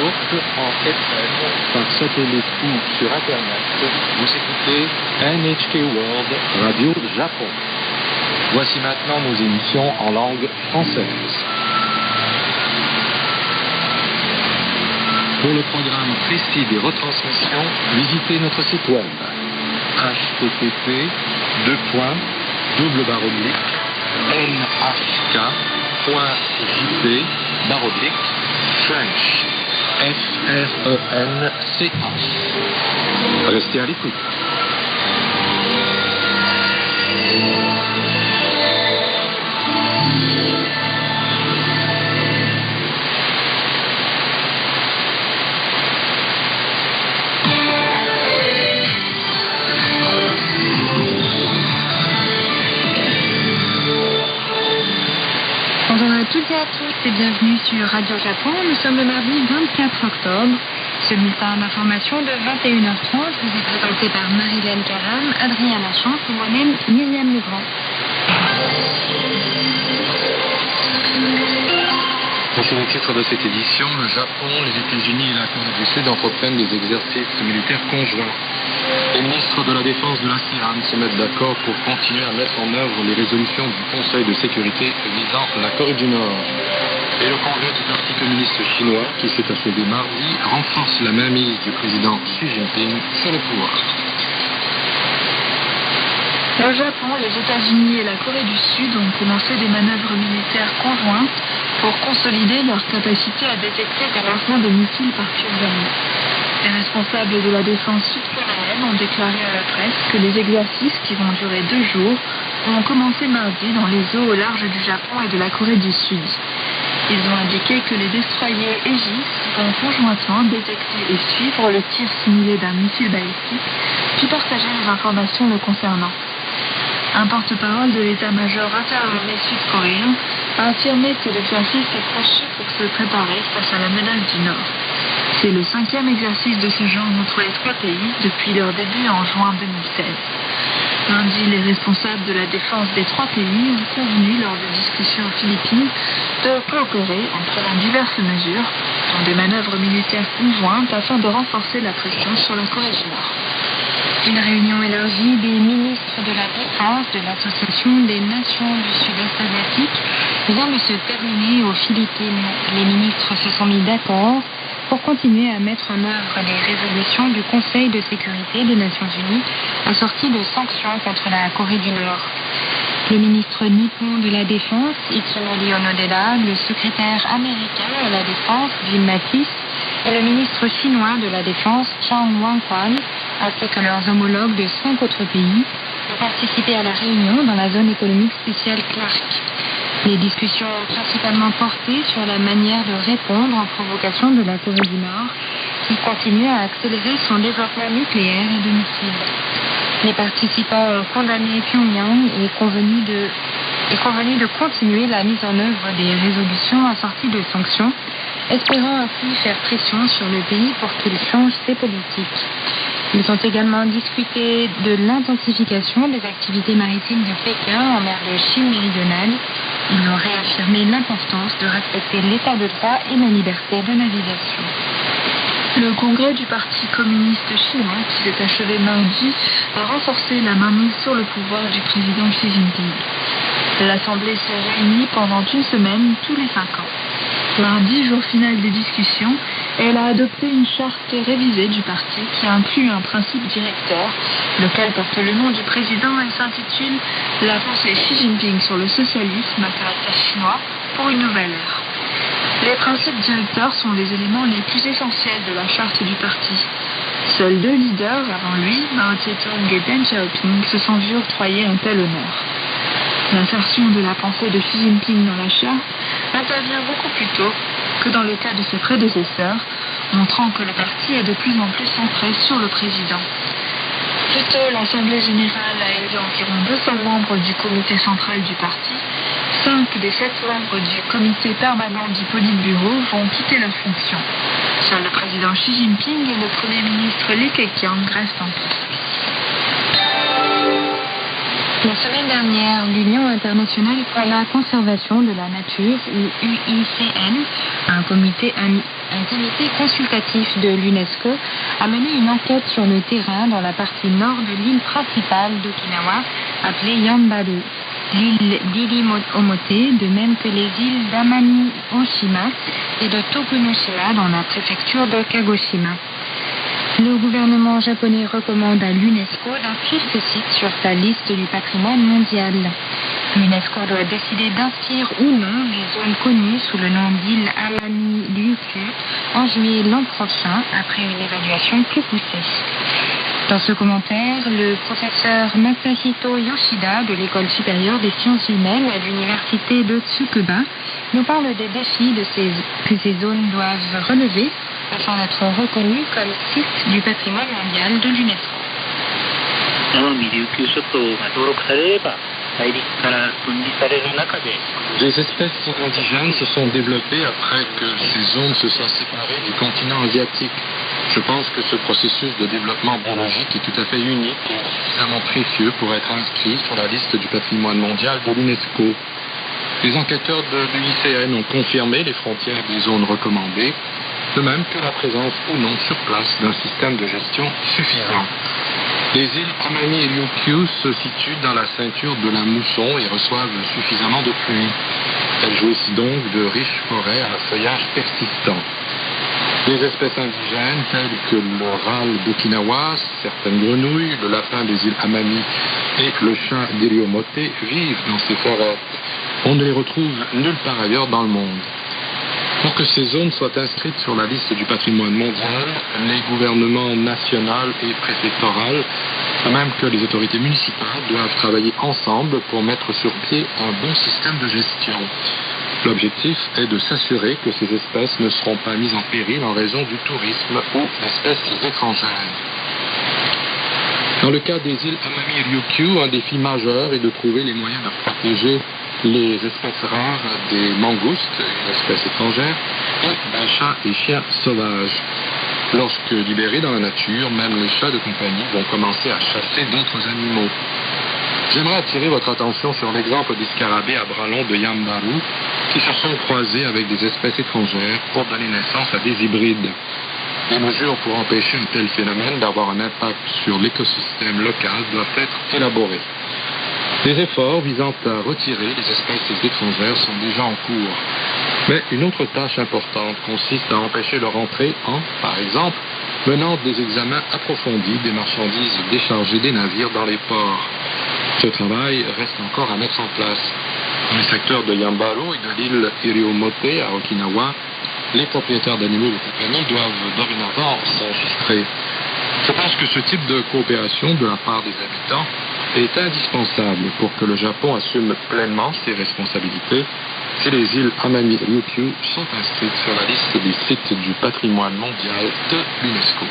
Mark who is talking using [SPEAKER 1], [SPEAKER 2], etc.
[SPEAKER 1] courte en FM, par satellite ou sur Internet. Vous écoutez NHK World Radio Japon. Voici maintenant nos émissions en langue française. Pour le programme précis des retransmissions, visitez notre site web http://nhk.jp/French. FRENCH. Restez à l'écoute.
[SPEAKER 2] Bonjour à toutes et à tous et bienvenue sur Radio Japon. Nous sommes le mardi 24 octobre. Ce bulletin d'information de 21h30 vous est présenté par Marie-Hélène Caram, Adrien Lachance et moi-même Myriam Legrand.
[SPEAKER 1] Voici le titre de cette édition. Le Japon, les États-Unis et la Corée du Sud entreprennent des exercices militaires conjoints. Les ministres de la Défense de l'ASEAN se mettent d'accord pour continuer à mettre en œuvre les résolutions du Conseil de sécurité visant la Corée du Nord. Et le congrès du Parti communiste chinois, qui s'est achevé mardi, renforce la mainmise du président Xi Jinping sur le pouvoir.
[SPEAKER 2] Au Japon, les États-Unis et la Corée du Sud ont commencé des manœuvres militaires conjointes pour consolider leur capacité à détecter des lancements de missiles par pyongyang. Les responsables de la défense sud-coréenne ont déclaré à la presse que les exercices, qui vont durer 2 jours, ont commencé mardi dans les eaux au large du Japon et de la Corée du Sud. Ils ont indiqué que les destroyers Aegis vont conjointement détecter et suivre le tir simulé d'un missile balistique, puis partager les informations le concernant. Un porte-parole de l'état-major interarmé sud-coréen a affirmé que l'exercice est conçu pour se préparer face à la menace du Nord. C'est le 5e exercice de ce genre entre les 3 pays depuis leur début en juin 2016. Lundi, les responsables de la défense des 3 pays ont convenu lors de discussions aux Philippines de coopérer en prenant diverses mesures, dont des manœuvres militaires conjointes afin de renforcer la pression sur la Corée du Nord. Une réunion élargie des ministres de la Défense de l'Association des Nations du Sud-Est asiatique vient de se terminer aux Philippines. Les ministres se sont mis d'accord pour continuer à mettre en œuvre les résolutions du Conseil de sécurité des Nations Unies assorties de sanctions contre la Corée du Nord. Le ministre nippon de la Défense, Itsunori Onodera, le secrétaire américain à la Défense, Jim Mattis, et le ministre chinois de la Défense, Chang Wanquan, ainsi que leurs homologues de 5 autres pays, ont participé à la réunion dans la zone économique spéciale Clark. Les discussions ont principalement porté sur la manière de répondre aux provocations de la Corée du Nord, qui continue à accélérer son développement nucléaire et de missiles. Les participants ont condamné Pyongyang et convenu de continuer la mise en œuvre des résolutions assorties de sanctions, espérant ainsi faire pression sur le pays pour qu'il change ses politiques. Ils ont également discuté de l'intensification des activités maritimes de Pékin en mer de Chine méridionale. Ils ont réaffirmé l'importance de respecter l'état de droit et la liberté de navigation. Le congrès du Parti communiste chinois, qui s'est achevé mardi, a renforcé la mainmise sur le pouvoir du président Xi Jinping. L'Assemblée s'est réunie pendant 1 semaine tous les 5 ans. Lundi, jour final des discussions, elle a adopté une charte révisée du parti qui inclut un principe directeur, lequel porte le nom du président et s'intitule « La pensée Xi Jinping sur le socialisme à caractère chinois pour une nouvelle ère ». Les principes directeurs sont les éléments les plus essentiels de la charte du parti. Seuls 2 leaders avant lui, Mao Tse-tung et Deng Xiaoping, se sont vus octroyer un tel honneur. L'insertion de la pensée de Xi Jinping dans la charte intervient beaucoup plus tôt que dans le cas de ses prédécesseurs, montrant que le parti est de plus en plus centré sur le président. Plus tôt, l'Assemblée générale a élu environ 200 membres du comité central du parti. 5 des 7 membres du comité permanent du Politburo vont quitter leurs fonctions. Seul le président Xi Jinping et le premier ministre Li Keqiang restent en poste. La semaine dernière, l'Union internationale pour la conservation de la nature, ou UICN, un comité un comité consultatif de l'UNESCO a mené une enquête sur le terrain dans la partie nord de l'île principale d'Okinawa, appelée Yambaru, l'île d'Iriomote, de même que les îles d'Amami-Oshima et de Tokunoshima dans la préfecture de Kagoshima. Le gouvernement japonais recommande à l'UNESCO d'inscrire ce site sur sa liste du patrimoine mondial. L'UNESCO doit décider d'inscrire ou non les zones connues sous le nom d'île Amami-Ryukyu en juillet l'an prochain, après une évaluation plus poussée. Dans ce commentaire, le professeur Masahito Yoshida de l'École supérieure des sciences humaines à l'université de Tsukuba nous parle des défis que ces zones doivent relever afin d'être reconnues comme site du patrimoine mondial de l'UNESCO.
[SPEAKER 3] 奄美琉球諸島が登録されれば大陸から分離される中で
[SPEAKER 1] Les espèces indigènes se sont développées après que ces zones se soient séparées du continent asiatique. Je pense que ce processus de développement biologique est tout à fait unique et suffisamment précieux pour être inscrit sur la liste du patrimoine mondial de l'UNESCO. Les enquêteurs de l'UICN ont confirmé les frontières des zones recommandées, de même que la présence ou non sur place d'un système de gestion suffisant. Les îles Amami et Ryukyu se situent dans la ceinture de la mousson et reçoivent suffisamment de pluie. Elles jouissent donc de riches forêts à feuillage persistant. Les espèces indigènes telles que le râle d'Okinawa, certaines grenouilles, le lapin des îles Amami et le chat d'Iriomote vivent dans ces forêts. On ne les retrouve nulle part ailleurs dans le monde. Pour que ces zones soient inscrites sur la liste du patrimoine mondial, les gouvernements national et préfectoral, de même que les autorités municipales, doivent travailler ensemble pour mettre sur pied un bon système de gestion. L'objectif est de s'assurer que ces espèces ne seront pas mises en péril en raison du tourisme ou d'espèces étrangères. Dans le cas des îles Amami et Ryukyu, un défi majeur est de trouver les moyens de protéger les espèces rares des mangoustes, une espèce étrangère, et d'un chat et chiens sauvages. Lorsque libérés dans la nature, même les chats de compagnie vont commencer à chasser d'autres animaux. J'aimerais attirer votre attention sur l'exemple des scarabées à bras longs de Yambaru qui se sont croisés avec des espèces étrangères pour donner naissance à des hybrides. Les mesures pour empêcher un tel phénomène d'avoir un impact sur l'écosystème local doivent être élaborées. Des efforts visant à retirer les espèces étrangères sont déjà en cours. Mais une autre tâche importante consiste à empêcher leur entrée en, par exemple, menant des examens approfondis des marchandises déchargées des navires dans les ports. Ce travail reste encore à mettre en place. Dans les secteurs de Yambaru et de l'île Iriomote à Okinawa, les propriétaires d'animaux de compagnie doivent dorénavant s'enregistrer. Je pense que ce type de coopération de la part des habitants est indispensable pour que le Japon assume pleinement ses responsabilités si les îles Amami et Ryukyu sont inscrites sur la liste des sites du patrimoine mondial de l'UNESCO.